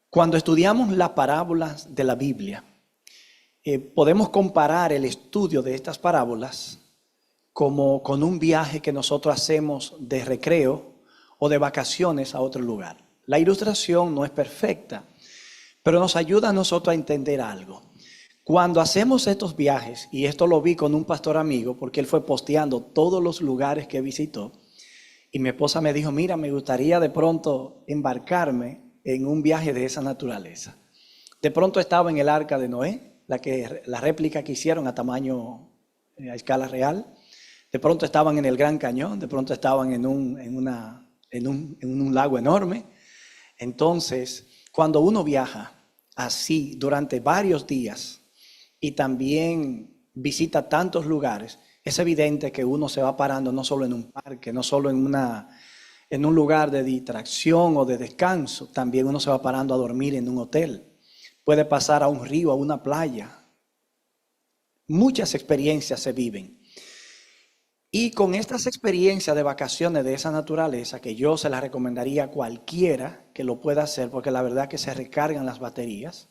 Cuando estudiamos las parábolas de la Biblia, podemos comparar el estudio de estas parábolas como con un viaje que nosotros hacemos de recreo o de vacaciones a otro lugar. La ilustración no es perfecta, pero nos ayuda a nosotros a entender algo. Cuando hacemos estos viajes, y esto lo vi con un pastor amigo, porque él fue posteando todos los lugares que visitó, y mi esposa me dijo, mira, me gustaría de pronto embarcarme en un viaje de esa naturaleza. De pronto estaba en el arca de Noé, la réplica que hicieron a tamaño, a escala real. De pronto estaban en el Gran Cañón, de pronto estaban en un lago enorme. Entonces, cuando uno viaja así durante varios días y también visita tantos lugares, es evidente que uno se va parando no solo en un parque, no solo en un lugar de distracción o de descanso, también uno se va parando a dormir en un hotel. Puede pasar a un río, a una playa. Muchas experiencias se viven. Y con estas experiencias de vacaciones de esa naturaleza, que yo se las recomendaría a cualquiera que lo pueda hacer, porque la verdad que se recargan las baterías.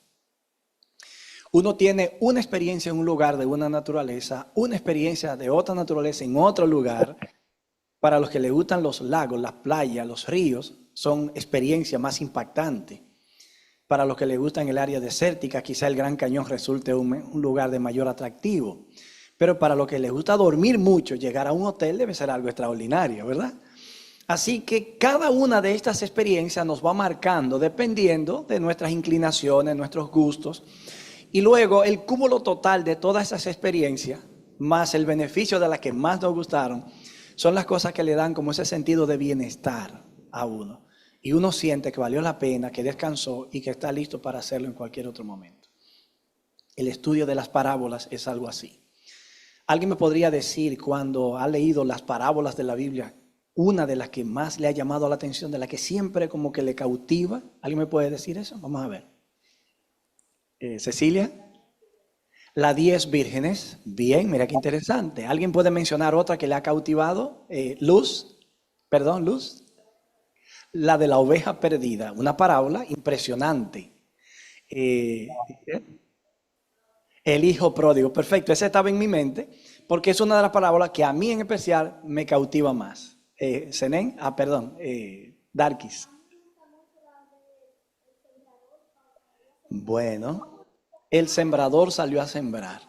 Uno tiene una experiencia en un lugar de una naturaleza, una experiencia de otra naturaleza en otro lugar. Para los que les gustan los lagos, las playas, los ríos, son experiencias más impactantes. Para los que les gustan el área desértica, quizá el Gran Cañón resulte un lugar de mayor atractivo. Pero para los que les gusta dormir mucho, llegar a un hotel debe ser algo extraordinario, ¿verdad? Así que cada una de estas experiencias nos va marcando dependiendo de nuestras inclinaciones, nuestros gustos. Y luego el cúmulo total de todas esas experiencias, más el beneficio de las que más nos gustaron, son las cosas que le dan como ese sentido de bienestar a uno. Y uno siente que valió la pena, que descansó y que está listo para hacerlo en cualquier otro momento. El estudio de las parábolas es algo así. ¿Alguien me podría decir cuando ha leído las parábolas de la Biblia, una de las que más le ha llamado la atención, de la que siempre como que le cautiva? ¿Alguien me puede decir eso? Vamos a ver. Cecilia. Las 10 vírgenes. Bien, mira qué interesante. ¿Alguien puede mencionar otra que le ha cautivado? Luz. La de la oveja perdida. Una parábola impresionante. Eh, el hijo pródigo. Perfecto, esa estaba en mi mente porque es una de las parábolas que a mí en especial me cautiva más. Zenén, Darkis. Bueno, el sembrador salió a sembrar.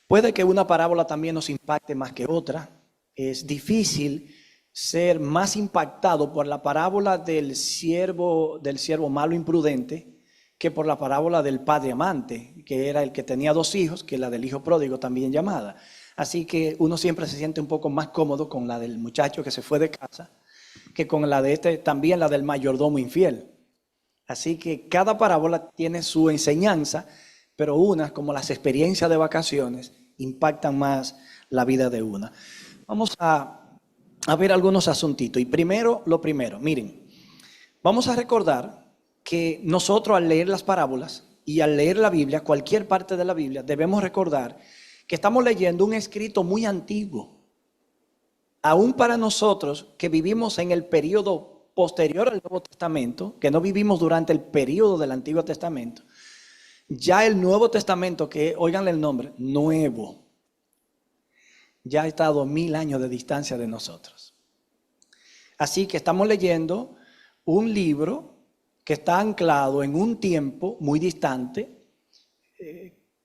Puede que una parábola también nos impacte más que otra. Es difícil ser más impactado por la parábola del siervo malo imprudente que por la parábola del padre amante, que era el que tenía 2 hijos, que la del hijo pródigo también llamada. Así que uno siempre se siente un poco más cómodo con la del muchacho que se fue de casa, que con la de también la del mayordomo infiel. Así que cada parábola tiene su enseñanza, pero unas, como las experiencias de vacaciones, impactan más la vida de una. Vamos a ver algunos asuntitos. Y lo primero, miren, vamos a recordar que nosotros al leer las parábolas y al leer la Biblia, cualquier parte de la Biblia, debemos recordar que estamos leyendo un escrito muy antiguo. Aún para nosotros que vivimos en el periodo posterior al Nuevo Testamento, que no vivimos durante el periodo del Antiguo Testamento, ya el Nuevo Testamento, que oiganle el nombre, nuevo, ya está a 2000 años de distancia de nosotros. Así que estamos leyendo un libro que está anclado en un tiempo muy distante,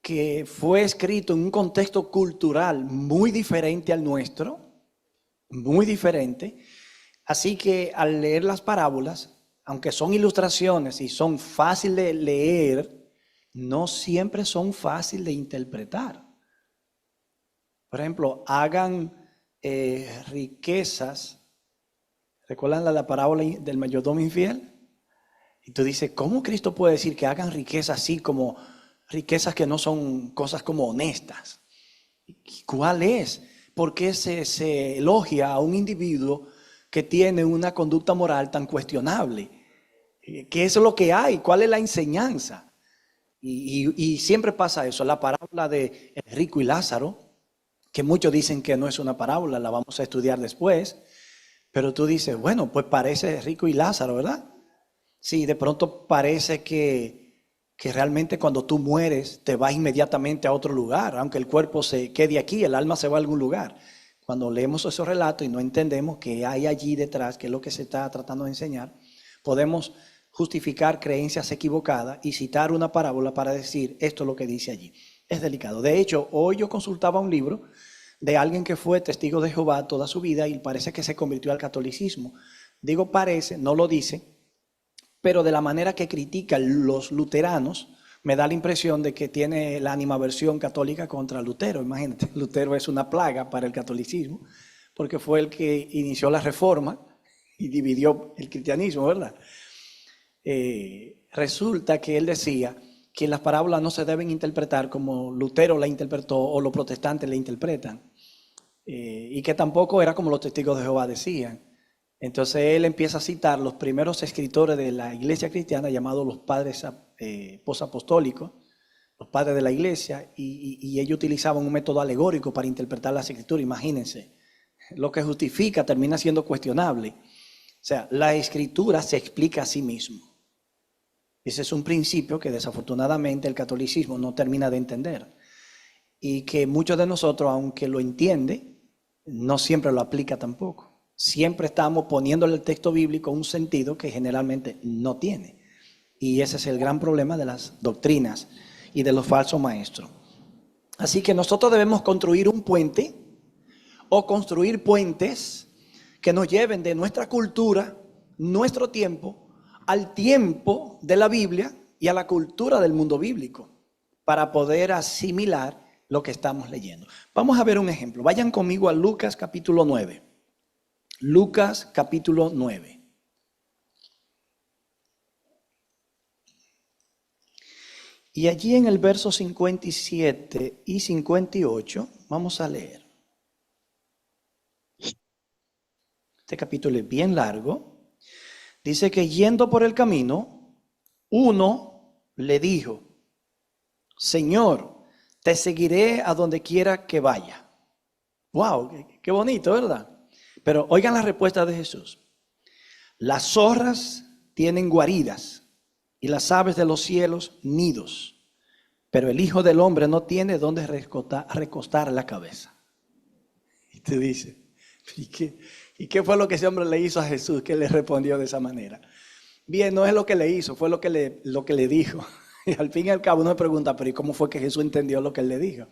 que fue escrito en un contexto cultural muy diferente al nuestro, muy diferente. Así que al leer las parábolas, aunque son ilustraciones y son fáciles de leer, no siempre son fáciles de interpretar. Por ejemplo, hagan riquezas. ¿Recuerdan la parábola del mayordomo infiel? Y tú dices, ¿cómo Cristo puede decir que hagan riquezas así como riquezas que no son cosas como honestas? ¿Cuál es? ¿Por qué se elogia a un individuo que tiene una conducta moral tan cuestionable? ¿Qué es lo que hay? ¿Cuál es la enseñanza? Y siempre pasa eso. La parábola de el rico y Lázaro, que muchos dicen que no es una parábola, la vamos a estudiar después. Pero tú dices, bueno, pues parece rico y Lázaro, ¿verdad? Sí, de pronto parece que realmente cuando tú mueres te vas inmediatamente a otro lugar, aunque el cuerpo se quede aquí, el alma se va a algún lugar. Cuando leemos esos relatos y no entendemos qué hay allí detrás, qué es lo que se está tratando de enseñar, podemos justificar creencias equivocadas y citar una parábola para decir esto es lo que dice allí. Es delicado. De hecho, hoy yo consultaba un libro de alguien que fue testigo de Jehová toda su vida y parece que se convirtió al catolicismo. Digo parece, no lo dice, pero de la manera que critican los luteranos, me da la impresión de que tiene la animaversión católica contra Lutero. Imagínate, Lutero es una plaga para el catolicismo, porque fue el que inició la reforma y dividió el cristianismo, ¿verdad? Resulta que él decía que las parábolas no se deben interpretar como Lutero la interpretó o los protestantes la interpretan, y que tampoco era como los testigos de Jehová decían. Entonces él empieza a citar los primeros escritores de la iglesia cristiana llamados los padres posapostólicos, los padres de la iglesia, y ellos utilizaban un método alegórico para interpretar las escrituras. Imagínense, lo que justifica termina siendo cuestionable. O sea, la escritura se explica a sí mismo. Ese es un principio que desafortunadamente el catolicismo no termina de entender, y que muchos de nosotros, aunque lo entiende, no siempre lo aplica tampoco. Siempre estamos poniéndole el texto bíblico un sentido que generalmente no tiene. Y ese es el gran problema de las doctrinas y de los falsos maestros. Así que nosotros debemos construir un puente o construir puentes que nos lleven de nuestra cultura, nuestro tiempo, al tiempo de la Biblia y a la cultura del mundo bíblico, para poder asimilar lo que estamos leyendo. Vamos a ver un ejemplo. Vayan conmigo a Lucas capítulo 9. Lucas capítulo 9. Y allí en el verso 57 y 58 vamos a leer. Este capítulo es bien largo. Dice que yendo por el camino, uno le dijo: Señor, te seguiré a donde quiera que vaya. Wow, qué bonito, ¿verdad? Pero oigan la respuesta de Jesús. Las zorras tienen guaridas y las aves de los cielos nidos, pero el Hijo del Hombre no tiene donde recostar la cabeza. Y te dice, ¿y qué fue lo que ese hombre le hizo a Jesús que le respondió de esa manera? Bien, no es lo que le hizo, fue lo que le dijo. Y al fin y al cabo uno me pregunta, pero ¿y cómo fue que Jesús entendió lo que él le dijo?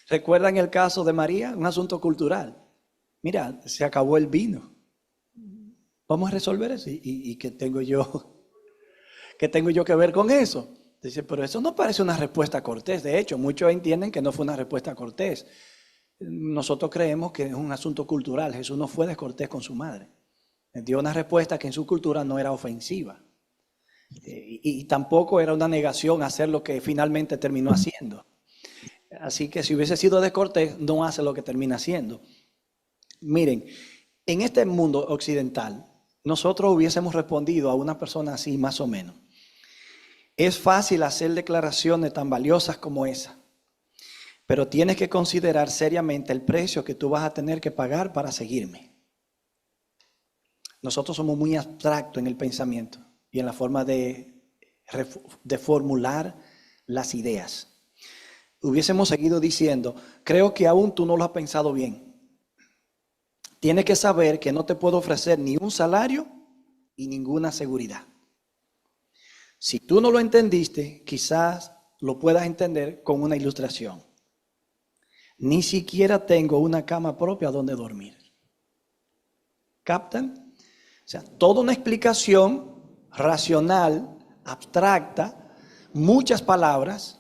¿Recuerdan el caso de María? Un asunto cultural. Mira, se acabó el vino. Vamos a resolver eso. ¿Y qué tengo yo? ¿Qué tengo yo que ver con eso? Dice, pero eso no parece una respuesta cortés. De hecho, muchos entienden que no fue una respuesta cortés. Nosotros creemos que es un asunto cultural. Jesús no fue descortés con su madre. Dio una respuesta que en su cultura no era ofensiva. Y tampoco era una negación a hacer lo que finalmente terminó haciendo. Así que si hubiese sido descortés, no hace lo que termina haciendo. Miren, en este mundo occidental, nosotros hubiésemos respondido a una persona así más o menos. Es fácil hacer declaraciones tan valiosas como esa, pero tienes que considerar seriamente el precio que tú vas a tener que pagar para seguirme. Nosotros somos muy abstractos en el pensamiento y en la forma de formular las ideas. Hubiésemos seguido diciendo, creo que aún tú no lo has pensado bien. Tienes que saber que no te puedo ofrecer ni un salario y ninguna seguridad. Si tú no lo entendiste, quizás lo puedas entender con una ilustración. Ni siquiera tengo una cama propia donde dormir. ¿Captan? O sea, toda una explicación racional, abstracta, muchas palabras,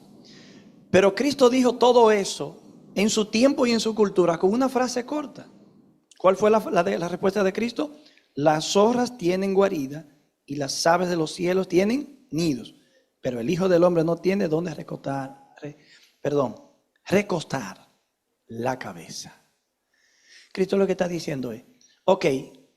pero Cristo dijo todo eso en su tiempo y en su cultura con una frase corta. ¿Cuál fue la respuesta de Cristo? Las zorras tienen guarida y las aves de los cielos tienen nidos, pero el Hijo del Hombre no tiene donde recostar la cabeza. Cristo lo que está diciendo es, ok,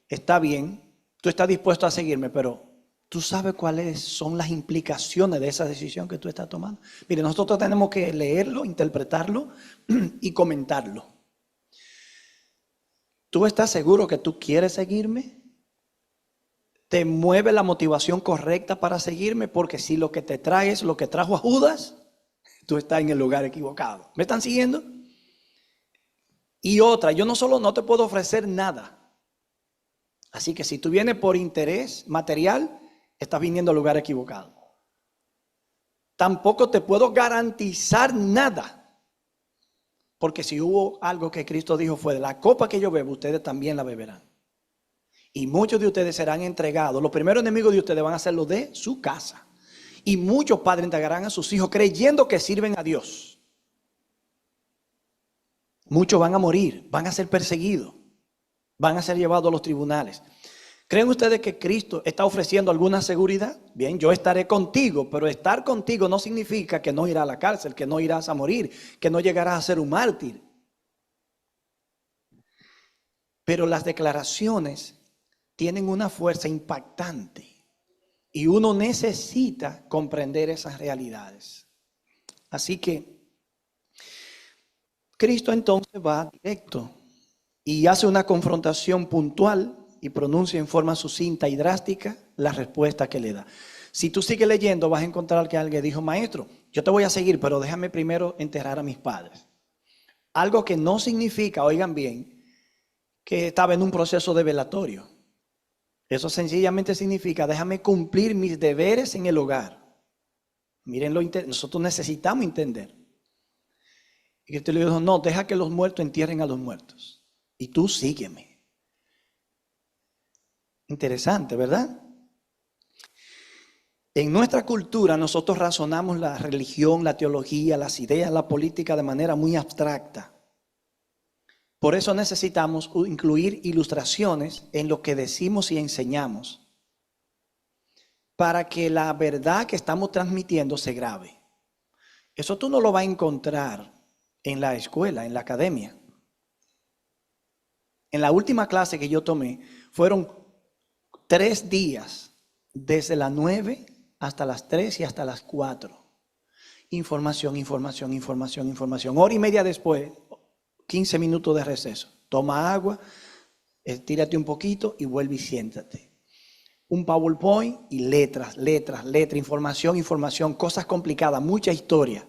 está bien, tú estás dispuesto a seguirme, pero tú sabes cuáles son las implicaciones de esa decisión que tú estás tomando. Mire, nosotros tenemos que leerlo, interpretarlo y comentarlo. ¿Tú estás seguro que tú quieres seguirme? ¿Te mueve la motivación correcta para seguirme? Porque si lo que te trae es lo que trajo a Judas, tú estás en el lugar equivocado. ¿Me están siguiendo? Y otra, yo no solo no te puedo ofrecer nada. Así que si tú vienes por interés material, estás viniendo al lugar equivocado. Tampoco te puedo garantizar nada. Porque si hubo algo que Cristo dijo fue, de la copa que yo bebo, ustedes también la beberán. Y muchos de ustedes serán entregados. Los primeros enemigos de ustedes van a ser los de su casa. Y muchos padres entregarán a sus hijos creyendo que sirven a Dios. Muchos van a morir, van a ser perseguidos, van a ser llevados a los tribunales. ¿Creen ustedes que Cristo está ofreciendo alguna seguridad? Bien, yo estaré contigo, pero estar contigo no significa que no irás a la cárcel, que no irás a morir, que no llegarás a ser un mártir. Pero las declaraciones tienen una fuerza impactante y uno necesita comprender esas realidades. Así que Cristo entonces va directo y hace una confrontación puntual y pronuncia en forma sucinta y drástica la respuesta que le da. Si tú sigues leyendo, vas a encontrar que alguien dijo, maestro, yo te voy a seguir, pero déjame primero enterrar a mis padres. Algo que no significa, oigan bien, que estaba en un proceso de velatorio. Eso sencillamente significa, déjame cumplir mis deberes en el hogar. Miren, nosotros necesitamos entender. Y Cristo le dijo, no, deja que los muertos entierren a los muertos. Y tú sígueme. Interesante, ¿verdad? En nuestra cultura nosotros razonamos la religión, la teología, las ideas, la política de manera muy abstracta. Por eso necesitamos incluir ilustraciones en lo que decimos y enseñamos para que la verdad que estamos transmitiendo se grabe. Eso tú no lo vas a encontrar en la escuela, en la academia. En la última clase que yo tomé fueron 3 días, desde las 9 hasta las 3 y hasta las 4. Información, información, información, información. Hora y media después, 15 minutos de receso. Toma agua, estírate un poquito y vuelve y siéntate. Un PowerPoint y letras, letras, letras, información, información, cosas complicadas, mucha historia.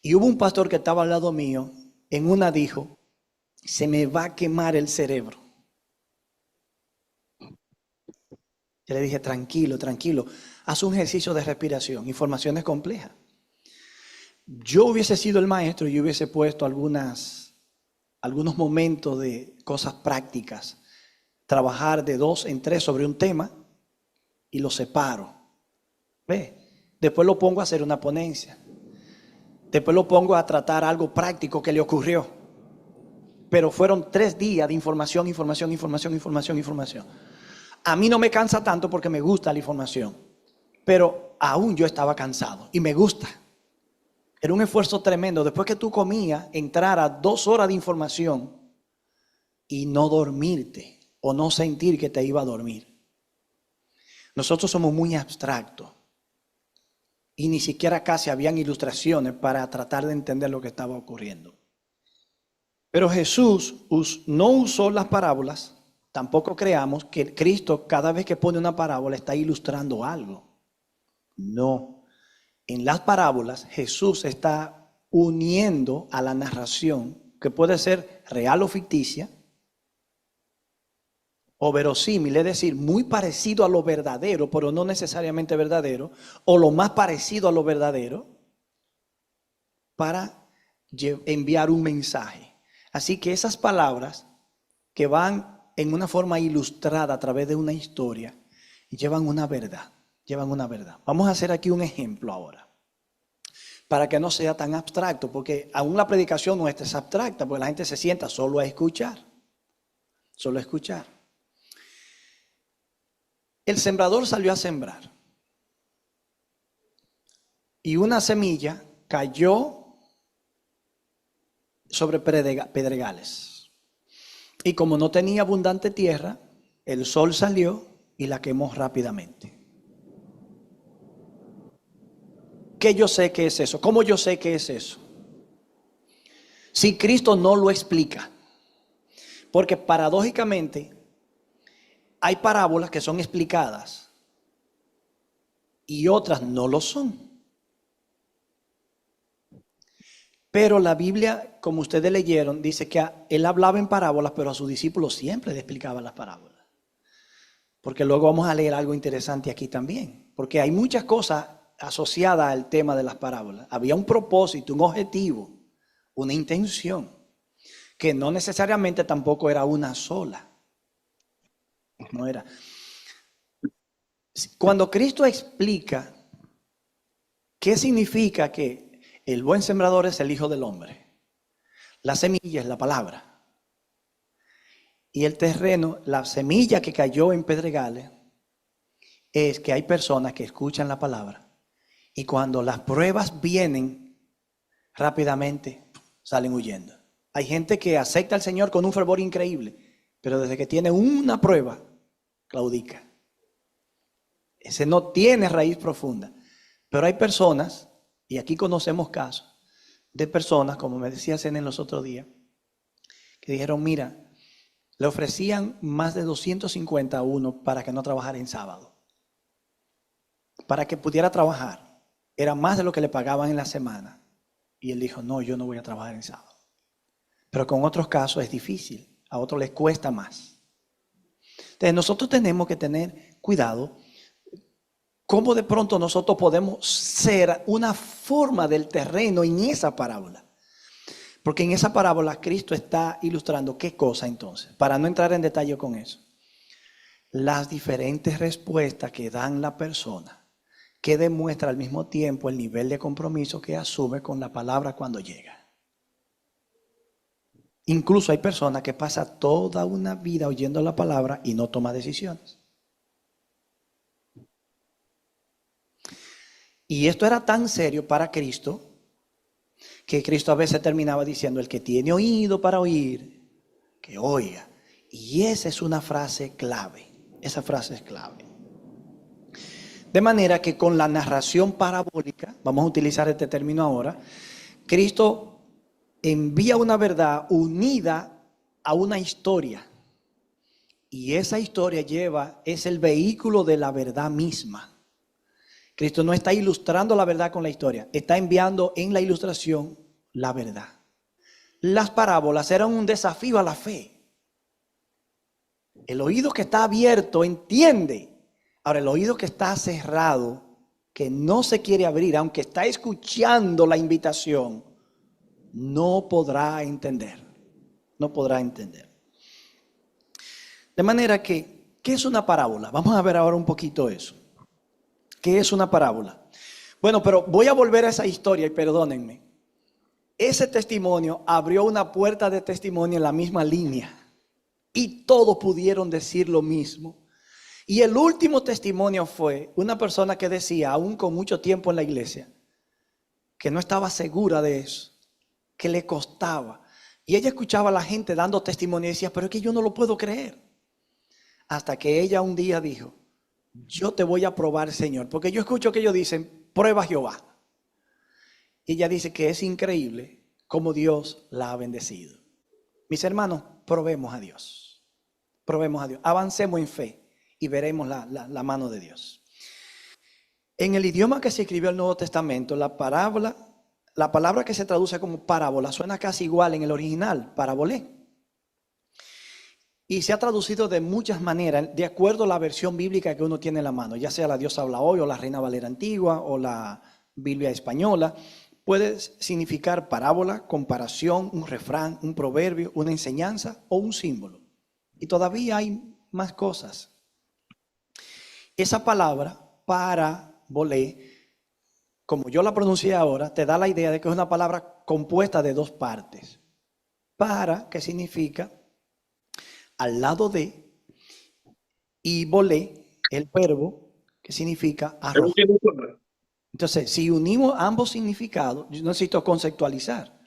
Y hubo un pastor que estaba al lado mío, en una dijo, se me va a quemar el cerebro. Yo le dije, tranquilo, tranquilo, haz un ejercicio de respiración, informaciones complejas. Yo hubiese sido el maestro y hubiese puesto algunos momentos de cosas prácticas. Trabajar de 2 en 3 sobre un tema y lo separo. ¿Ve? Después lo pongo a hacer una ponencia. Después lo pongo a tratar algo práctico que le ocurrió. Pero fueron 3 días de información, información, información, información, información. A mí no me cansa tanto porque me gusta la información. Pero aún yo estaba cansado y me gusta. Era un esfuerzo tremendo. Después que tú comías, entrar a 2 horas de información y no dormirte o no sentir que te iba a dormir. Nosotros somos muy abstractos y ni siquiera casi habían ilustraciones para tratar de entender lo que estaba ocurriendo. Pero Jesús no usó las parábolas. Tampoco creamos que Cristo cada vez que pone una parábola está ilustrando algo. No. En las parábolas Jesús está uniendo a la narración, que puede ser real o ficticia, o verosímil, es decir, muy parecido a lo verdadero, pero no necesariamente verdadero, o lo más parecido a lo verdadero, para enviar un mensaje. Así que esas palabras que van en una forma ilustrada a través de una historia, llevan una verdad, Vamos a hacer aquí un ejemplo ahora, para que no sea tan abstracto, porque aún la predicación nuestra es abstracta, porque la gente se sienta solo a escuchar, El sembrador salió a sembrar y una semilla cayó sobre pedregales. Y como no tenía abundante tierra, el sol salió y la quemó rápidamente. ¿Qué yo sé que es eso? ¿Cómo yo sé que es eso? Si Cristo no lo explica. Porque paradójicamente, hay parábolas que son explicadas y otras no lo son. Pero la Biblia, como ustedes leyeron, dice que él hablaba en parábolas, pero a sus discípulos siempre le explicaba las parábolas. Porque luego vamos a leer algo interesante aquí también. Porque hay muchas cosas asociadas al tema de las parábolas. Había un propósito, un objetivo, una intención, que no necesariamente tampoco era una sola. No era. Cuando Cristo explica qué significa que el buen sembrador es el Hijo del Hombre, la semilla es la palabra. Y el terreno, la semilla que cayó en pedregales, es que hay personas que escuchan la palabra y cuando las pruebas vienen, rápidamente salen huyendo. Hay gente que acepta al Señor con un fervor increíble, pero desde que tiene una prueba, claudica. Ese no tiene raíz profunda. Pero hay personas, y aquí conocemos casos, de personas, como me decía Zen los otros días, que dijeron, mira, le ofrecían más de 250 a uno para que no trabajara en sábado. Para que pudiera trabajar. Era más de lo que le pagaban en la semana. Y él dijo, no, yo no voy a trabajar en sábado. Pero con otros casos es difícil. A otros les cuesta más. Entonces nosotros tenemos que tener cuidado. Cómo de pronto nosotros podemos ser una forma del terreno en esa parábola. Porque en esa parábola Cristo está ilustrando qué cosa entonces. Para no entrar en detalle con eso. Las diferentes respuestas que dan la persona, que demuestra al mismo tiempo el nivel de compromiso que asume con la palabra cuando llega. Incluso hay personas que pasan toda una vida oyendo la palabra y no toma decisiones. Y esto era tan serio para Cristo, que Cristo a veces terminaba diciendo, el que tiene oído para oír, que oiga. Y esa es una frase clave. Esa frase es clave. De manera que con la narración parabólica, vamos a utilizar este término ahora, Cristo envía una verdad unida a una historia. Y esa historia es el vehículo de la verdad misma. Cristo no está ilustrando la verdad con la historia, está enviando en la ilustración la verdad. Las parábolas eran un desafío a la fe. El oído que está abierto entiende. Ahora, el oído que está cerrado, que no se quiere abrir, aunque está escuchando la invitación, no podrá entender. No podrá entender. De manera que, ¿qué es una parábola? Vamos a ver ahora un poquito eso. ¿Qué es una parábola? Bueno, pero voy a volver a esa historia y perdónenme. Ese testimonio abrió una puerta de testimonio en la misma línea. Y todos pudieron decir lo mismo. Y el último testimonio fue una persona que decía, aún con mucho tiempo en la iglesia, que no estaba segura de eso, que le costaba. Y ella escuchaba a la gente dando testimonio y decía, pero es que yo no lo puedo creer. Hasta que ella un día dijo, yo te voy a probar, Señor. Porque yo escucho que ellos dicen, prueba a Jehová. Y ella dice que es increíble cómo Dios la ha bendecido. Mis hermanos, probemos a Dios. Probemos a Dios. Avancemos en fe y veremos la mano de Dios. En el idioma que se escribió el Nuevo Testamento, la palabra que se traduce como parábola suena casi igual en el original, parabolé. Y se ha traducido de muchas maneras, de acuerdo a la versión bíblica que uno tiene en la mano, ya sea la Dios habla hoy, o la Reina Valera antigua, o la Biblia española. Puede significar parábola, comparación, un refrán, un proverbio, una enseñanza o un símbolo. Y todavía hay más cosas. Esa palabra, parabolé, como yo la pronuncié ahora, te da la idea de que es una palabra compuesta de dos partes. Para, que significa al lado de, y volé, el verbo, que significa arrojar. Entonces, si unimos ambos significados, yo necesito conceptualizar.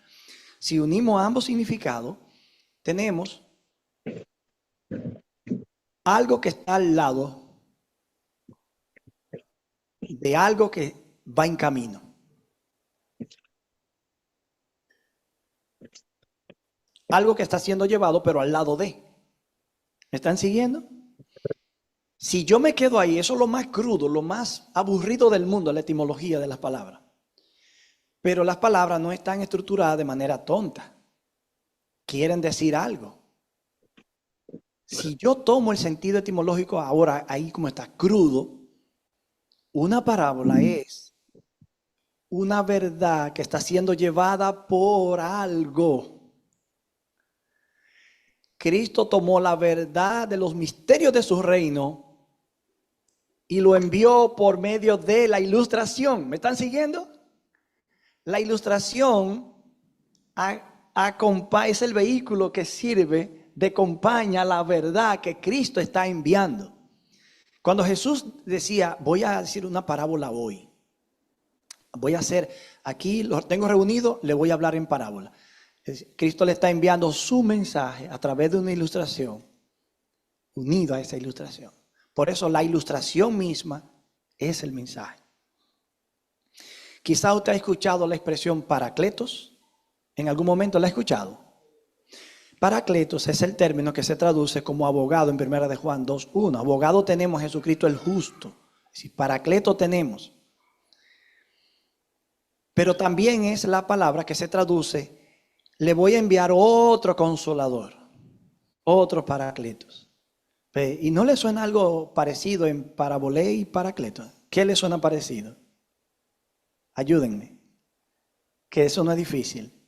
Si unimos ambos significados, tenemos algo que está al lado de algo que va en camino. Algo que está siendo llevado, pero al lado de. ¿Me están siguiendo? Si yo me quedo ahí, eso es lo más crudo, lo más aburrido del mundo, la etimología de las palabras. Pero las palabras no están estructuradas de manera tonta. Quieren decir algo. Si yo tomo el sentido etimológico ahora, ahí como está crudo, una parábola es una verdad que está siendo llevada por algo. Cristo tomó la verdad de los misterios de su reino y lo envió por medio de la ilustración. ¿Me están siguiendo? La ilustración es el vehículo que sirve de acompaña la verdad que Cristo está enviando. Cuando Jesús decía, voy a decir una parábola hoy. Voy a hacer, aquí los tengo reunidos, le voy a hablar en parábola. Cristo le está enviando su mensaje a través de una ilustración, unido a esa ilustración. Por eso la ilustración misma es el mensaje. Quizá usted ha escuchado la expresión paracletos. ¿En algún momento la ha escuchado? Paracletos es el término que se traduce como abogado en 1 de Juan 2:1. Abogado tenemos a Jesucristo el justo. Es decir, paracleto tenemos. Pero también es la palabra que se traduce, le voy a enviar otro consolador, otro paracletos. ¿Y no le suena algo parecido en parabolé y paracletos? ¿Qué le suena parecido? Ayúdenme, que eso no es difícil.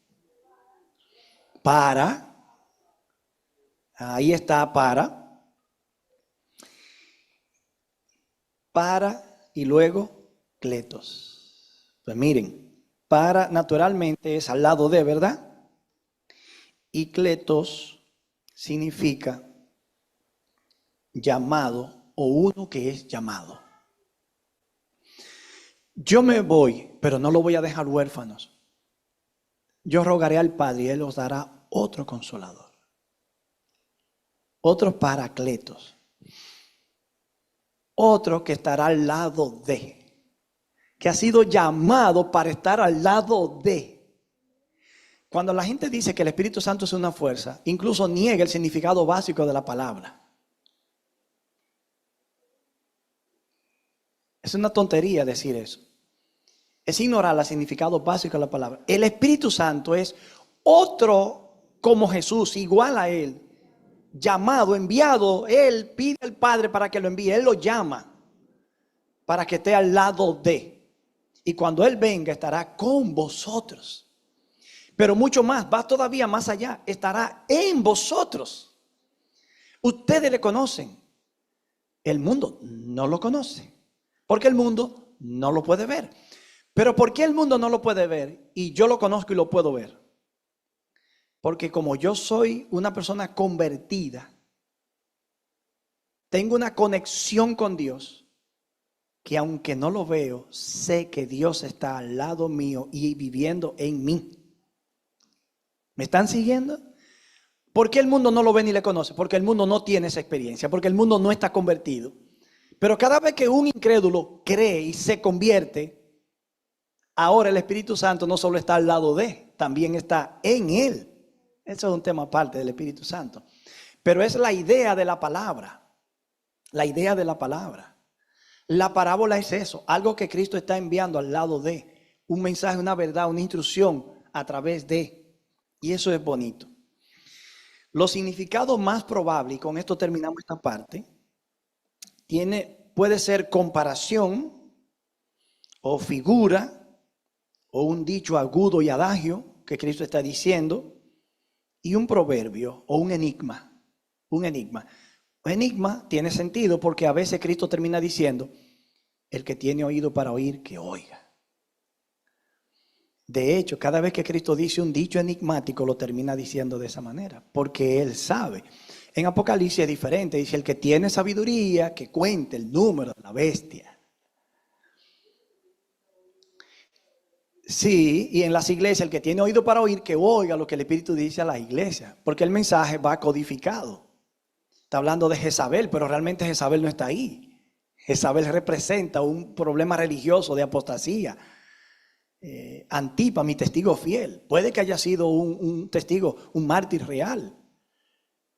Ahí está para y luego cletos. Pues miren, para naturalmente es al lado de, ¿verdad? Y cletos significa llamado o uno que es llamado. Yo me voy, pero no lo voy a dejar huérfanos. Yo rogaré al Padre y Él os dará otro consolador. Otros paracletos. Otro que estará al lado de. Que ha sido llamado para estar al lado de. Cuando la gente dice que el Espíritu Santo es una fuerza, incluso niega el significado básico de la palabra. Es una tontería decir eso. Es ignorar el significado básico de la palabra. El Espíritu Santo es otro como Jesús, igual a Él. Llamado, enviado. Él pide al Padre para que lo envíe. Él lo llama para que esté al lado de. Y cuando Él venga estará con vosotros. Pero mucho más, va todavía más allá. Estará en vosotros. Ustedes le conocen. El mundo no lo conoce. Porque el mundo no lo puede ver. Pero ¿por qué el mundo no lo puede ver y yo lo conozco y lo puedo ver? Porque como yo soy una persona convertida, tengo una conexión con Dios, que aunque no lo veo, sé que Dios está al lado mío y viviendo en mí. ¿Me están siguiendo? ¿Por qué el mundo no lo ve ni le conoce? Porque el mundo no tiene esa experiencia, porque el mundo no está convertido. Pero cada vez que un incrédulo cree y se convierte, ahora el Espíritu Santo no solo está al lado de, también está en él. Eso es un tema aparte del Espíritu Santo. Pero es la idea de la palabra. La idea de la palabra. La parábola es eso, algo que Cristo está enviando al lado de. Un mensaje, una verdad, una instrucción a través de. Y eso es bonito. Los significados más probables, y con esto terminamos esta parte, puede ser comparación o figura, o un dicho agudo y adagio que Cristo está diciendo, y un proverbio o un enigma. Un enigma. Un enigma tiene sentido porque a veces Cristo termina diciendo, el que tiene oído para oír, que oiga. De hecho, cada vez que Cristo dice un dicho enigmático, lo termina diciendo de esa manera, porque Él sabe. En Apocalipsis es diferente, dice, el que tiene sabiduría, que cuente el número de la bestia. Sí, y en las iglesias, el que tiene oído para oír, que oiga lo que el Espíritu dice a la iglesia, porque el mensaje va codificado. Está hablando de Jezabel, pero realmente Jezabel no está ahí. Jezabel representa un problema religioso de apostasía. Antipas, mi testigo fiel, puede que haya sido un testigo, un mártir real.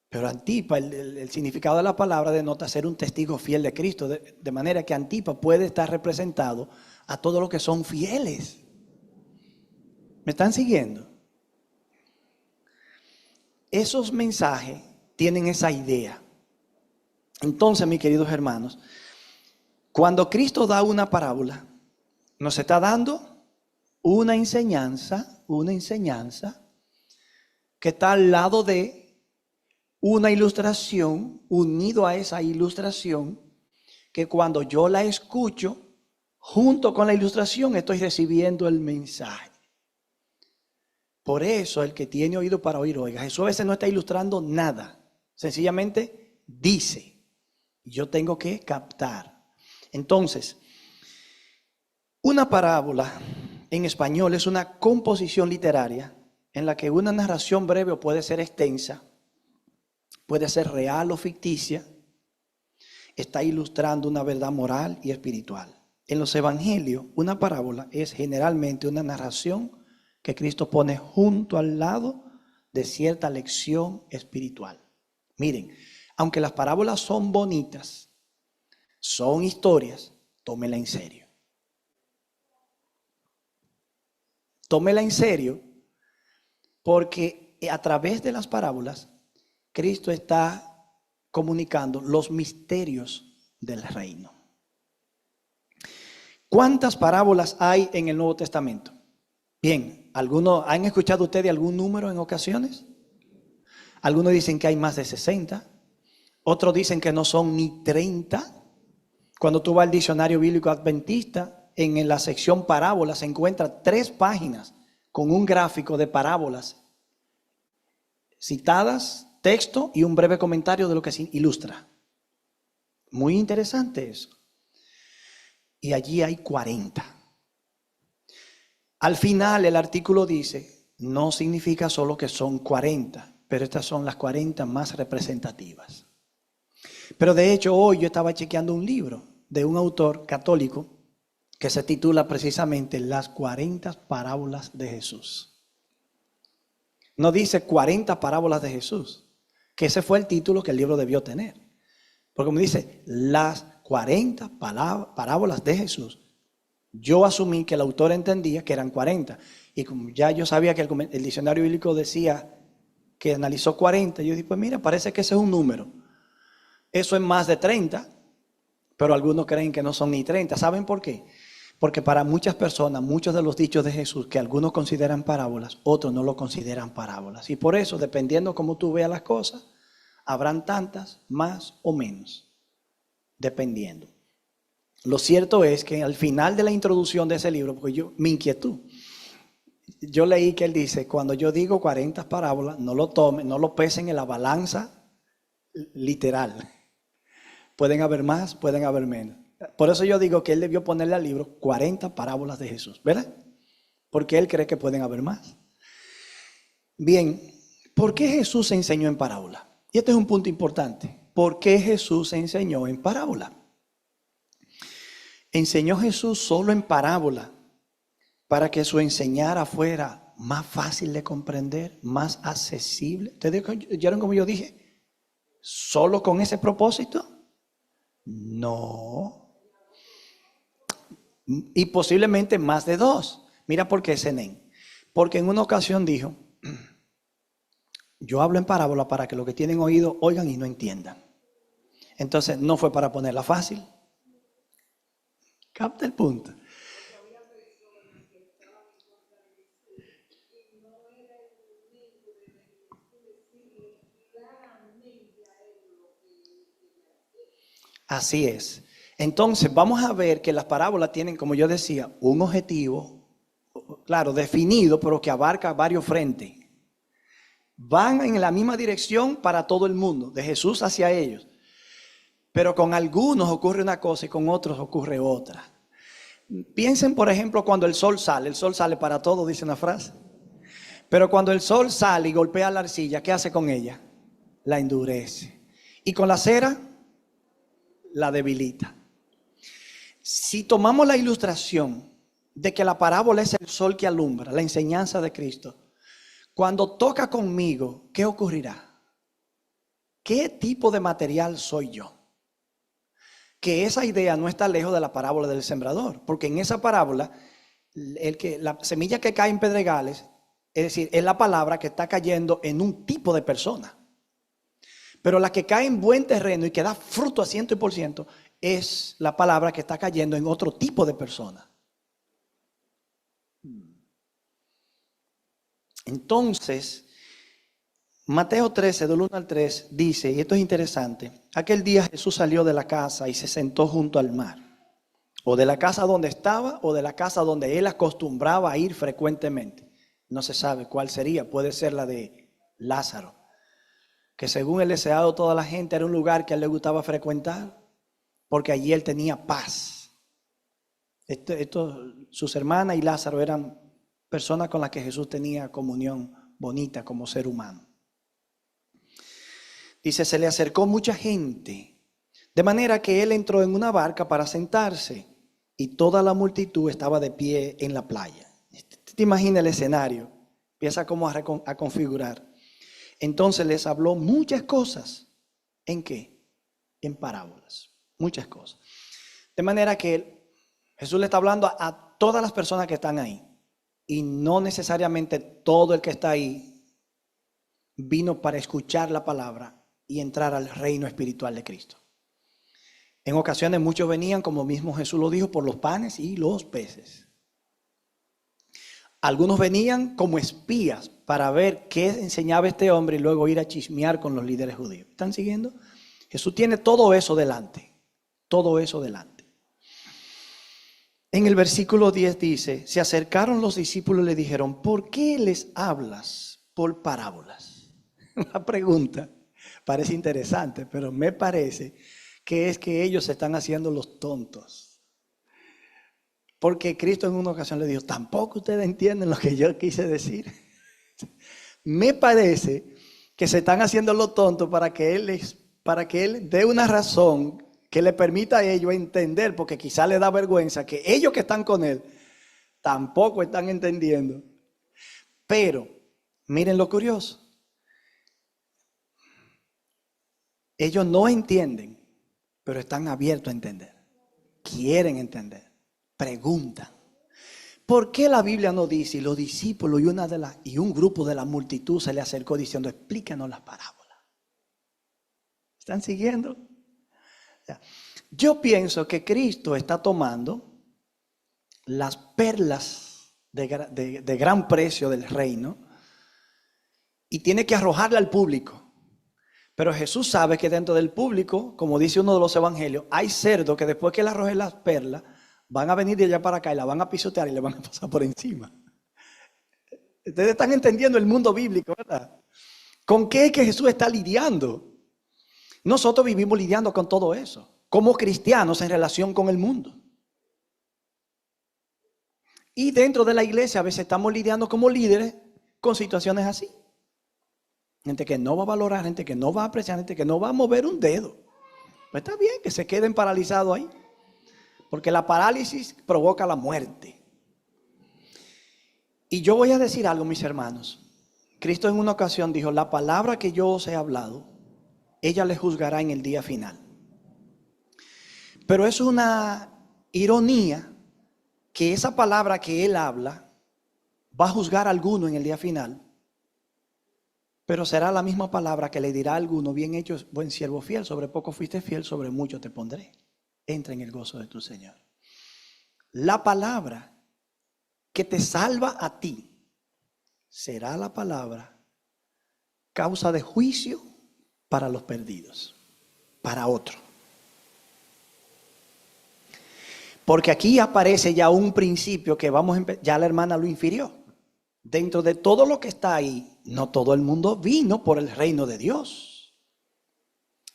Pero Antipa, el significado de la palabra denota ser un testigo fiel de Cristo, de manera que Antipa puede estar representado a todos los que son fieles. ¿Me están siguiendo? Esos mensajes tienen esa idea. Entonces, mis queridos hermanos, cuando Cristo da una parábola, nos está dando una enseñanza que está al lado de una ilustración, unido a esa ilustración, que cuando yo la escucho, junto con la ilustración estoy recibiendo el mensaje. Por eso el que tiene oído para oír, oiga. Jesús a veces no está ilustrando nada, sencillamente dice. Yo tengo que captar. Entonces, una parábola en español es una composición literaria en la que una narración breve puede ser extensa, puede ser real o ficticia, está ilustrando una verdad moral y espiritual. En los evangelios, una parábola es generalmente una narración que Cristo pone junto al lado de cierta lección espiritual. Miren, aunque las parábolas son bonitas, son historias, tómela en serio. Tómela en serio porque a través de las parábolas, Cristo está comunicando los misterios del reino. ¿Cuántas parábolas hay en el Nuevo Testamento? Bien, ¿han escuchado ustedes algún número en ocasiones? Algunos dicen que hay más de 60. Otros dicen que no son ni 30. Cuando tú vas al diccionario bíblico adventista, en la sección parábolas se encuentran 3 páginas con un gráfico de parábolas citadas, texto y un breve comentario de lo que se ilustra. Muy interesante eso. Y allí hay 40. Al final el artículo dice, no significa solo que son 40, pero estas son las 40 más representativas. Pero de hecho hoy yo estaba chequeando un libro de un autor católico que se titula precisamente Las 40 parábolas de Jesús. No dice 40 parábolas de Jesús, que ese fue el título que el libro debió tener. Porque como dice, las 40 parábolas de Jesús, yo asumí que el autor entendía que eran 40. Y como ya yo sabía que el diccionario bíblico decía que analizó 40, yo dije, pues mira, parece que ese es un número. Eso es más de 30, pero algunos creen que no son ni 30. ¿Saben por qué? Porque para muchas personas, muchos de los dichos de Jesús que algunos consideran parábolas, otros no lo consideran parábolas. Y por eso, dependiendo cómo tú veas las cosas, habrán tantas, más o menos, dependiendo. Lo cierto es que al final de la introducción de ese libro, porque mi inquietud, yo leí que él dice, cuando yo digo 40 parábolas, no lo tomen, no lo pesen en la balanza literal. Pueden haber más, pueden haber menos. Por eso yo digo que él debió ponerle al libro 40 parábolas de Jesús, ¿verdad? Porque él cree que pueden haber más. Bien, ¿por qué Jesús enseñó en parábola? Y este es un punto importante. ¿Por qué Jesús enseñó en parábola? Enseñó Jesús solo en parábola para que su enseñara fuera más fácil de comprender, más accesible. ¿Ustedes oyeron como yo dije? ¿Solo con ese propósito? No. Y posiblemente más de 2. Mira por qué Zenén. Porque en una ocasión dijo, yo hablo en parábola para que los que tienen oído oigan y no entiendan. Entonces no fue para ponerla fácil. Capta el punto. Así es. Entonces vamos a ver que las parábolas tienen, como yo decía, un objetivo, claro, definido, pero que abarca varios frentes. Van en la misma dirección para todo el mundo, de Jesús hacia ellos. Pero con algunos ocurre una cosa y con otros ocurre otra. Piensen, por ejemplo, cuando el sol sale para todo, dice una frase. Pero cuando el sol sale y golpea la arcilla, ¿qué hace con ella? La endurece. Y con la cera, la debilita. Si tomamos la ilustración de que la parábola es el sol que alumbra, la enseñanza de Cristo, cuando toca conmigo, ¿qué ocurrirá? ¿qué tipo de material soy yo? Que esa idea no está lejos de la parábola del sembrador, porque en esa parábola, la semilla que cae en pedregales, es decir, es la palabra que está cayendo en un tipo de persona. Pero la que cae en buen terreno y que da fruto a 100% es la palabra que está cayendo en otro tipo de persona. Entonces, Mateo 13, del 1 al 3, dice, y esto es interesante, aquel día Jesús salió de la casa y se sentó junto al mar, o de la casa donde estaba, o de la casa donde él acostumbraba a ir frecuentemente. No se sabe cuál sería, puede ser la de Lázaro, que según el deseado de toda la gente era un lugar que a él le gustaba frecuentar, porque allí él tenía paz. Sus hermanas y Lázaro eran personas con las que Jesús tenía comunión bonita como ser humano. Dice, se le acercó mucha gente, de manera que él entró en una barca para sentarse y toda la multitud estaba de pie en la playa. ¿Te imaginas el escenario? Empieza como a configurar. Entonces les habló muchas cosas. ¿En qué? En parábolas. Muchas cosas. De manera que Jesús le está hablando a todas las personas que están ahí. Y no necesariamente todo el que está ahí vino para escuchar la palabra y entrar al reino espiritual de Cristo. En ocasiones muchos venían, como mismo Jesús lo dijo, por los panes y los peces. Algunos venían como espías para ver qué enseñaba este hombre y luego ir a chismear con los líderes judíos. ¿Están siguiendo? Jesús tiene todo eso delante. Todo eso delante. En el versículo 10 dice, se acercaron los discípulos y le dijeron, ¿por qué les hablas por parábolas? La pregunta parece interesante, pero me parece que es que ellos se están haciendo los tontos. Porque Cristo en una ocasión le dijo, tampoco ustedes entienden lo que yo quise decir. Me parece que se están haciendo los tontos para que él dé una razón que le permita a ellos entender, porque quizá le da vergüenza que ellos que están con él tampoco están entendiendo. Pero miren lo curioso. Ellos no entienden, pero están abiertos a entender. Quieren entender. Preguntan. ¿Por qué la Biblia no dice, y los discípulos y un grupo de la multitud se le acercó diciendo, explícanos las parábolas? ¿Están siguiendo? Yo pienso que Cristo está tomando las perlas de gran precio del reino y tiene que arrojarla al público. Pero Jesús sabe que dentro del público, como dice uno de los evangelios, hay cerdos que después que le arrojen las perlas, van a venir de allá para acá y la van a pisotear y le van a pasar por encima. Ustedes están entendiendo el mundo bíblico, ¿verdad? ¿Con qué es que Jesús está lidiando? Nosotros vivimos lidiando con todo eso, como cristianos en relación con el mundo. Y dentro de la iglesia a veces estamos lidiando como líderes con situaciones así. Gente que no va a valorar, gente que no va a apreciar, gente que no va a mover un dedo. Pues está bien que se queden paralizados ahí. Porque la parálisis provoca la muerte. Y yo voy a decir algo, mis hermanos. Cristo en una ocasión dijo, la palabra que yo os he hablado, ella le juzgará en el día final. Pero es una ironía que esa palabra que él habla va a juzgar a alguno en el día final. Pero será la misma palabra que le dirá a alguno, bien hecho, buen siervo fiel, sobre poco fuiste fiel, sobre mucho te pondré. Entra en el gozo de tu Señor. La palabra que te salva a ti será la palabra causa de juicio para los perdidos, para otro. Porque aquí aparece ya un principio que ya la hermana lo infirió. Dentro de todo lo que está ahí, no todo el mundo vino por el reino de Dios.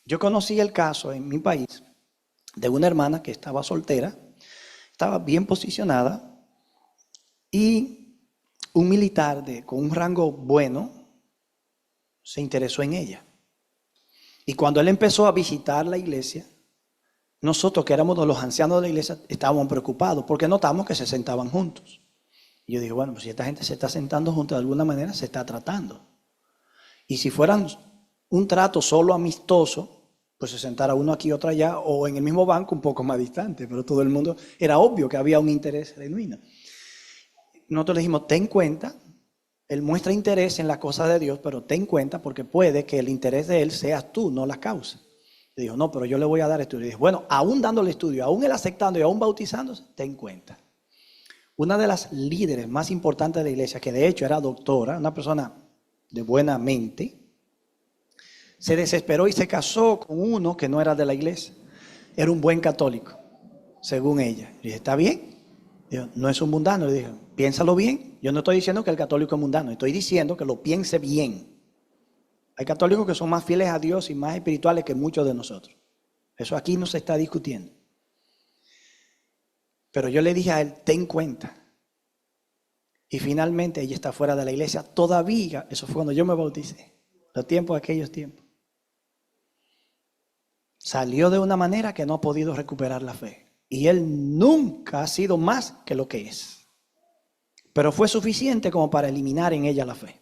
Yo conocí el caso en mi país de una hermana que estaba soltera, estaba bien posicionada y un militar con un rango bueno se interesó en ella. Y cuando él empezó a visitar la iglesia, nosotros que éramos los ancianos de la iglesia estábamos preocupados porque notamos que se sentaban juntos. Y yo dije, pues si esta gente se está sentando juntos de alguna manera se está tratando. Y si fueran un trato solo amistoso, pues se sentara uno aquí, otro allá, o en el mismo banco un poco más distante, pero todo el mundo, era obvio que había un interés genuino. Nosotros le dijimos, ten cuenta, él muestra interés en las cosas de Dios, pero ten cuenta porque puede que el interés de él seas tú, no la causa. Le dijo, no, pero yo le voy a dar estudio. Y dijo, bueno, aún dándole estudio, aún él aceptando y aún bautizándose, ten cuenta. Una de las líderes más importantes de la iglesia, que de hecho era doctora, una persona de buena mente, se desesperó y se casó con uno que no era de la iglesia. Era un buen católico, según ella. Le dije, ¿está bien? Dijo, no es un mundano. Le dije, piénsalo bien. Yo no estoy diciendo que el católico es mundano, estoy diciendo que lo piense bien. Hay católicos que son más fieles a Dios y más espirituales que muchos de nosotros. Eso aquí no se está discutiendo. Pero yo le dije a él, ten cuenta. Y finalmente ella está fuera de la iglesia todavía. Eso fue cuando yo me bauticé. Los tiempos, aquellos tiempos. Salió de una manera que no ha podido recuperar la fe. Y él nunca ha sido más que lo que es. Pero fue suficiente como para eliminar en ella la fe.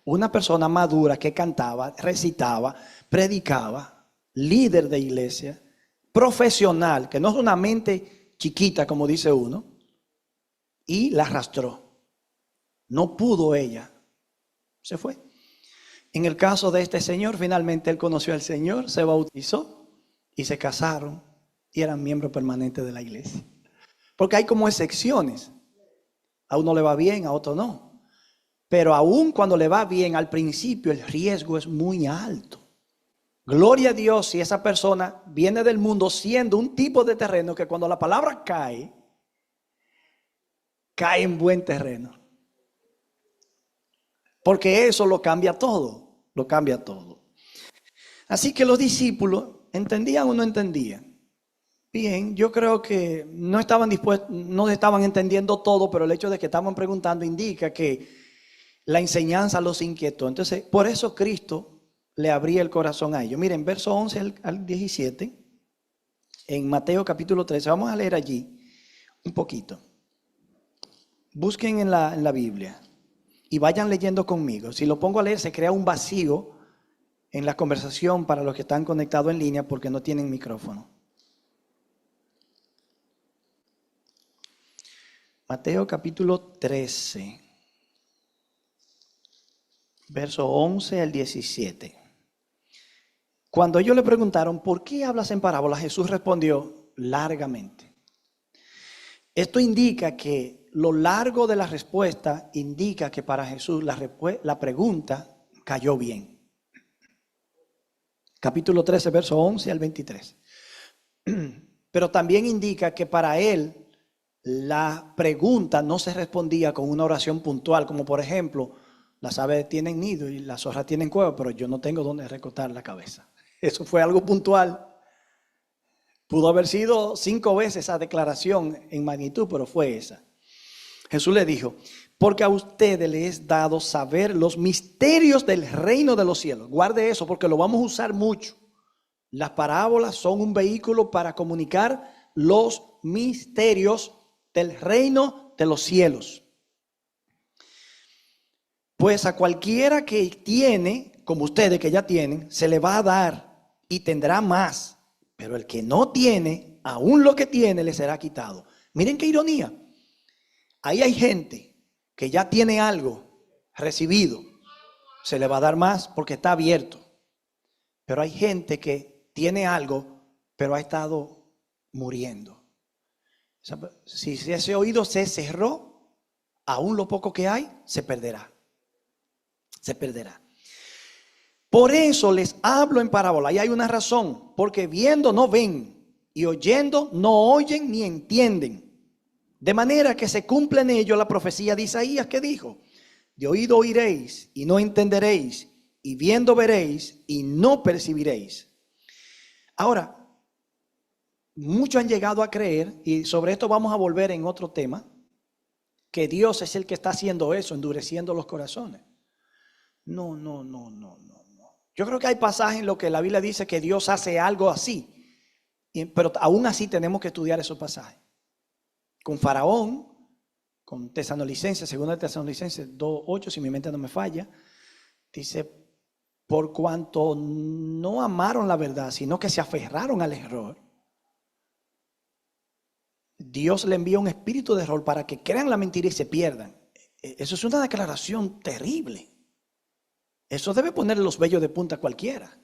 Una persona madura que cantaba, recitaba, predicaba, líder de iglesia, profesional, que no es una mente chiquita como dice uno, y la arrastró. No pudo ella. Se fue. En el caso de este señor, finalmente él conoció al Señor, se bautizó y se casaron y eran miembros permanentes de la iglesia. Porque hay como excepciones. A uno le va bien, a otro no. Pero aún cuando le va bien, al principio el riesgo es muy alto. Gloria a Dios si esa persona viene del mundo siendo un tipo de terreno que cuando la palabra cae, cae en buen terreno. Porque eso lo cambia todo, lo cambia todo. Así que los discípulos, ¿entendían o no entendían? Bien, yo creo que no estaban dispuestos, no estaban entendiendo todo, pero el hecho de que estaban preguntando indica que la enseñanza los inquietó. Entonces, por eso Cristo le abría el corazón a ellos. Miren, verso 11 al 17, en Mateo capítulo 13, vamos a leer allí un poquito. Busquen en la Biblia y vayan leyendo conmigo. Si lo pongo a leer, se crea un vacío en la conversación para los que están conectados en línea porque no tienen micrófono. Mateo capítulo 13. Verso 11 al 17. Cuando ellos le preguntaron, ¿por qué hablas en parábolas? Jesús respondió largamente. Esto indica que lo largo de la respuesta indica que para Jesús la pregunta cayó bien. Capítulo 13, verso 11 al 23. Pero también indica que para él la pregunta no se respondía con una oración puntual, como por ejemplo, las aves tienen nido y las zorras tienen cueva, pero yo no tengo dónde recostar la cabeza. Eso fue algo puntual. Pudo haber sido 5 veces esa declaración en magnitud, pero fue esa. Jesús le dijo, porque a ustedes les es dado saber los misterios del reino de los cielos. Guarde eso porque lo vamos a usar mucho. Las parábolas son un vehículo para comunicar los misterios del reino de los cielos. Pues a cualquiera que tiene, como ustedes que ya tienen, se le va a dar y tendrá más. Pero el que no tiene, aún lo que tiene le será quitado. Miren qué ironía. Ahí hay gente que ya tiene algo recibido. Se le va a dar más porque está abierto. Pero hay gente que tiene algo, pero ha estado muriendo. Si ese oído se cerró, aún lo poco que hay se perderá. Se perderá. Por eso les hablo en parábola. Y hay una razón. Porque viendo no ven. Y oyendo no oyen ni entienden. De manera que se cumple en ello la profecía de Isaías que dijo: de oído oiréis y no entenderéis. Y viendo veréis y no percibiréis. Ahora, muchos han llegado a creer, y sobre esto vamos a volver en otro tema, que Dios es el que está haciendo eso, endureciendo los corazones. No. Yo creo que hay pasajes en los que la Biblia dice que Dios hace algo así. Pero aún así tenemos que estudiar esos pasajes. Con Faraón, con Tesalonicenses, segunda de Tesalonicenses 2:8, si mi mente no me falla, dice: por cuanto no amaron la verdad, sino que se aferraron al error, Dios le envía un espíritu de error para que crean la mentira y se pierdan. Eso es una declaración terrible. Eso debe ponerle los vellos de punta a cualquiera.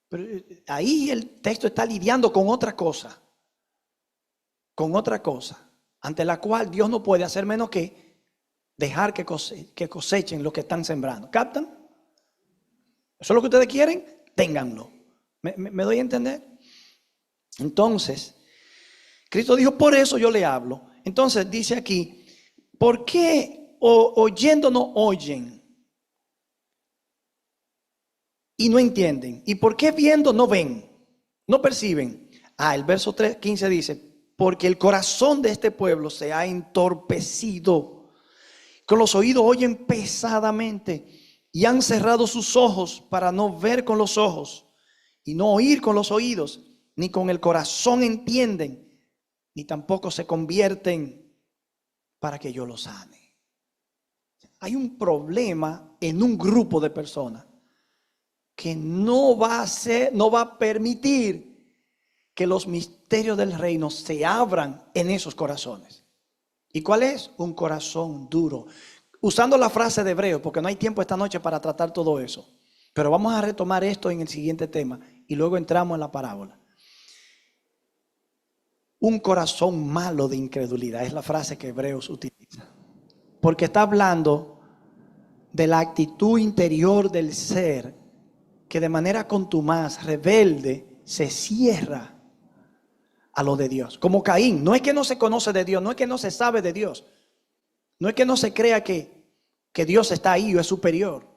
Pero ahí el texto está lidiando con otra cosa. Con otra cosa. Ante la cual Dios no puede hacer menos que dejar que cosechen lo que están sembrando. ¿Captan? ¿Eso es lo que ustedes quieren? Ténganlo. ¿Me doy a entender? Entonces, Cristo dijo, por eso yo le hablo. Entonces dice aquí, ¿por qué oyendo no oyen? Y no entienden. ¿Y por qué viendo no ven? No perciben. El verso 15 dice, porque el corazón de este pueblo se ha entorpecido. Con los oídos oyen pesadamente y han cerrado sus ojos para no ver con los ojos y no oír con los oídos, ni con el corazón entienden, ni tampoco se convierten para que yo los sane. Hay un problema en un grupo de personas que no va a permitir que los misterios del reino se abran en esos corazones. ¿Y cuál es? Un corazón duro. Usando la frase de Hebreo, porque no hay tiempo esta noche para tratar todo eso. Pero vamos a retomar esto en el siguiente tema y luego entramos en la parábola. Un corazón malo de incredulidad es la frase que Hebreos utiliza. Porque está hablando de la actitud interior del ser que de manera contumaz, rebelde, se cierra a lo de Dios. Como Caín, no es que no se conoce de Dios, no es que no se sabe de Dios, no es que no se crea que Dios está ahí o es superior.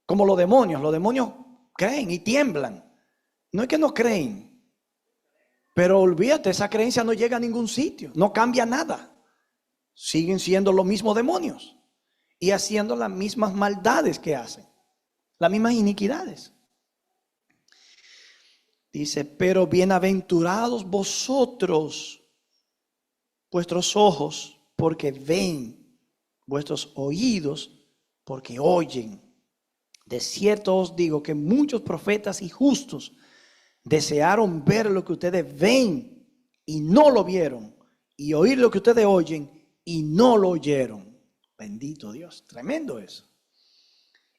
Como los demonios creen y tiemblan. No es que no creen, pero olvídate, esa creencia no llega a ningún sitio, no cambia nada. Siguen siendo los mismos demonios y haciendo las mismas maldades que hacen, las mismas iniquidades. Dice, pero bienaventurados vosotros, vuestros ojos, porque ven, vuestros oídos, porque oyen. De cierto os digo que muchos profetas y justos desearon ver lo que ustedes ven y no lo vieron, y oír lo que ustedes oyen y no lo oyeron. Bendito Dios, tremendo eso.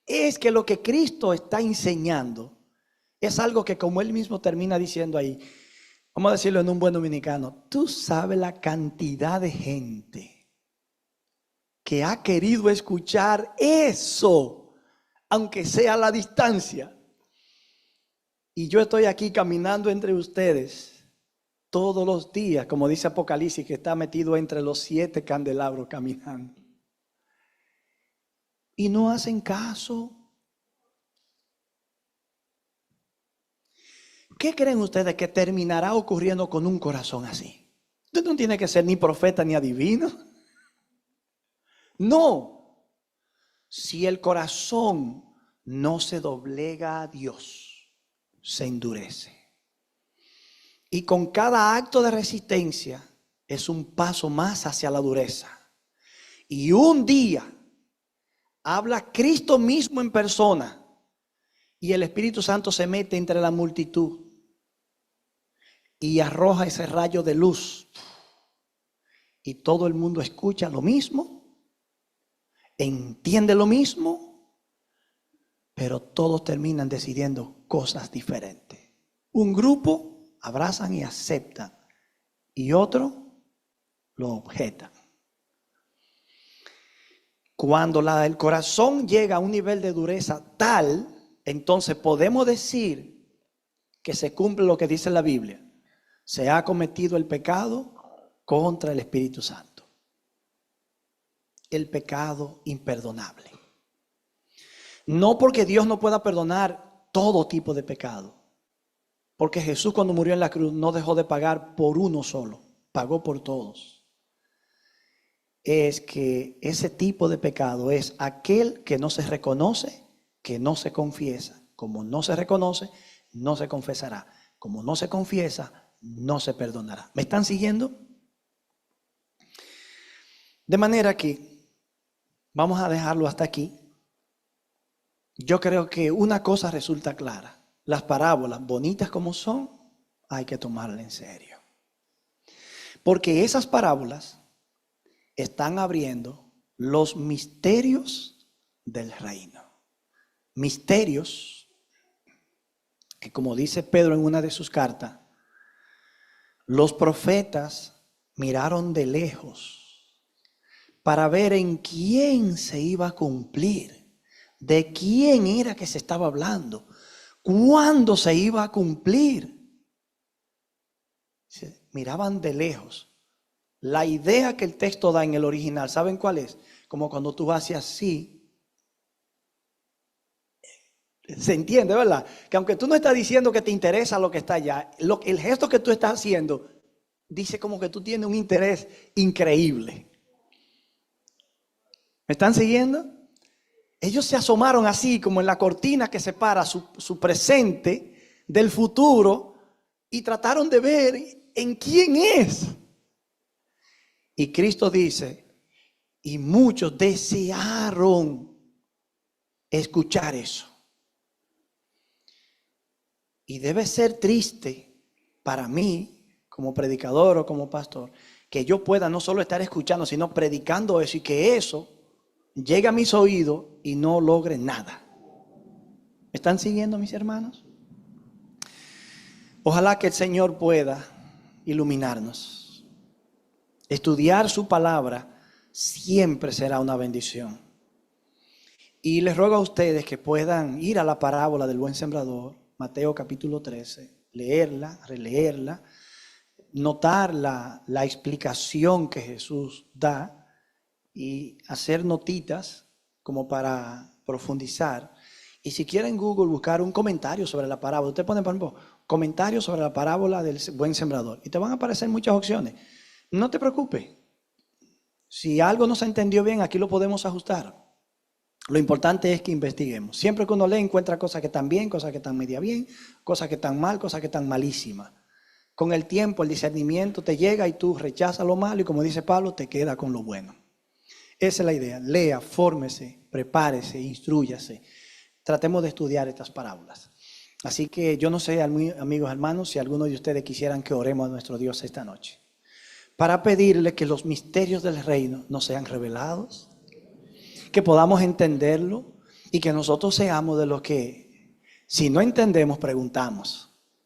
Es que lo que Cristo está enseñando es algo que, como él mismo termina diciendo ahí, vamos a decirlo en un buen dominicano, tú sabes la cantidad de gente que ha querido escuchar eso, aunque sea a la distancia. Y yo estoy aquí caminando entre ustedes todos los días, como dice Apocalipsis, que está metido entre los 7 candelabros caminando. Y no hacen caso. ¿Qué creen ustedes que terminará ocurriendo con un corazón así? Usted no tiene que ser ni profeta ni adivino. No. Si el corazón no se doblega a Dios, se endurece. Y con cada acto de resistencia es un paso más hacia la dureza. Y un día habla Cristo mismo en persona y el Espíritu Santo se mete entre la multitud y arroja ese rayo de luz. Y todo el mundo escucha lo mismo, entiende lo mismo, pero todos terminan decidiendo cosas diferentes. Un grupo abrazan y aceptan y otro lo objetan. Cuando el corazón llega a un nivel de dureza tal, entonces podemos decir que se cumple lo que dice la Biblia. Se ha cometido el pecado contra el Espíritu Santo. El pecado imperdonable. No porque Dios no pueda perdonar todo tipo de pecado. Porque Jesús, cuando murió en la cruz, no dejó de pagar por uno solo. Pagó por todos. Es que ese tipo de pecado es aquel que no se reconoce, que no se confiesa. Como no se reconoce, no se confesará. Como no se confiesa, no se perdonará. ¿Me están siguiendo? De manera que vamos a dejarlo hasta aquí. yo creo que una cosa resulta clara. Las parábolas, bonitas como son, hay que tomarlas en serio. Porque esas parábolas están abriendo los misterios del reino. Misterios que, como dice Pedro en una de sus cartas, los profetas miraron de lejos para ver en quién se iba a cumplir, de quién era que se estaba hablando, cuándo se iba a cumplir. Miraban de lejos. La idea que el texto da en el original, ¿saben cuál es? Como cuando tú haces así. Se entiende, ¿verdad? Que aunque tú no estás diciendo que te interesa lo que está allá, el gesto que tú estás haciendo dice como que tú tienes un interés increíble. ¿Me están siguiendo? Ellos se asomaron así como en la cortina que separa su presente del futuro y trataron de ver en quién es. Y Cristo dice, y muchos desearon escuchar eso. Y debe ser triste para mí, como predicador o como pastor, que yo pueda no solo estar escuchando, sino predicando eso y que eso llegue a mis oídos y no logre nada. ¿Me están siguiendo, mis hermanos? Ojalá que el Señor pueda iluminarnos. Estudiar su palabra siempre será una bendición. Y les ruego a ustedes que puedan ir a la parábola del buen sembrador, Mateo capítulo 13, leerla, releerla, notar la explicación que Jesús da y hacer notitas como para profundizar. Y si quieren en Google buscar un comentario sobre la parábola, usted pone por ejemplo, comentario sobre la parábola del buen sembrador y te van a aparecer muchas opciones. No te preocupes. Si algo no se entendió bien, aquí lo podemos ajustar. Lo importante es que investiguemos. Siempre que uno lee encuentra cosas que están bien, cosas que están media bien, cosas que están mal, cosas que están malísimas. Con el tiempo el discernimiento te llega y tú rechazas lo malo y como dice Pablo, te queda con lo bueno. Esa es la idea. Lea, fórmese, prepárese, instrúyase. Tratemos de estudiar estas parábolas. Así que yo no sé, amigos hermanos, si alguno de ustedes quisieran que oremos a nuestro Dios esta noche, para pedirle que los misterios del reino nos sean revelados, que podamos entenderlo y que nosotros seamos de los que, si no entendemos, preguntamos.